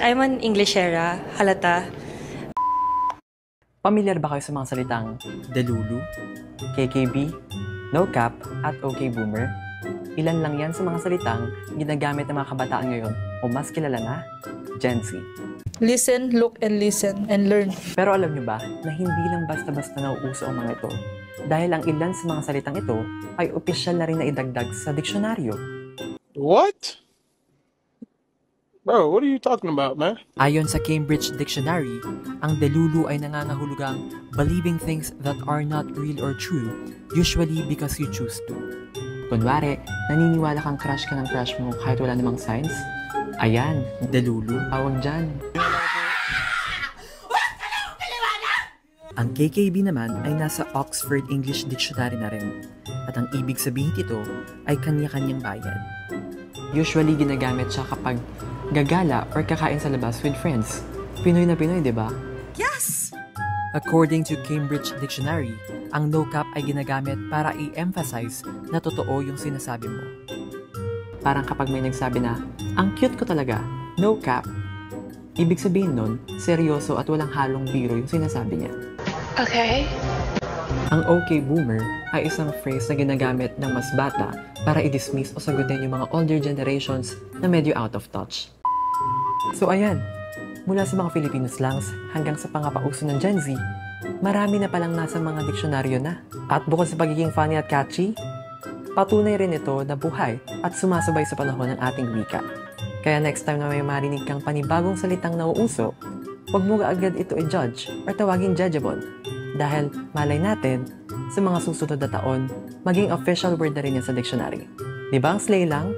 I'm an Englishera, halata. Pamilyar ba kayo sa mga salitang delulu, KKB, no cap, at okay boomer? Ilan lang yan sa mga salitang ginagamit ng mga kabataan ngayon o mas kilala na Gen Z. Listen, look, and listen, and learn. Pero alam nyo ba na hindi lang basta-basta nauuso ang mga ito? Dahil ang ilan sa mga salitang ito ay opisyal na rin na idagdag sa diksyonaryo. What? Bro, what are you talking about, man? Ayon sa Cambridge Dictionary, ang delulu ay nangangahulugang believing things that are not real or true, usually because you choose to. Kunwari, naniniwala kang crush ka ng crush mo kahit wala namang signs? Ayan, delulu, tawag dyan. Ang KKB naman ay nasa Oxford English Dictionary na rin. At ang ibig sabihin nito ay kanya-kanyang bayad. Usually ginagamit siya kapag gagala or kakain sa labas with friends. Pinoy na Pinoy, di ba? Yes! According to Cambridge Dictionary, ang no cap ay ginagamit para i-emphasize na totoo yung sinasabi mo. Parang kapag may nagsabi na, ang cute ko talaga, no cap. Ibig sabihin nun, seryoso at walang halong biro yung sinasabi niya. Okay. Ang okay boomer ay isang phrase na ginagamit ng mas bata para i-dismiss o sagutin yung mga older generations na medyo out of touch. So ayan, mula sa mga Filipino slangs hanggang sa pangapauso ng Gen Z, marami na palang nasa mga diksyonaryo na. At bukod sa pagiging funny at catchy, patunay rin ito na buhay at sumasabay sa panahon ng ating wika. Kaya next time na may marinig kang panibagong salitang nauuso, huwag mo agad ito i-judge or tawagin judgeable. Dahil malay natin, sa mga susunod na taon, maging official word na rin yan sa dictionary. Di ba ang slay lang?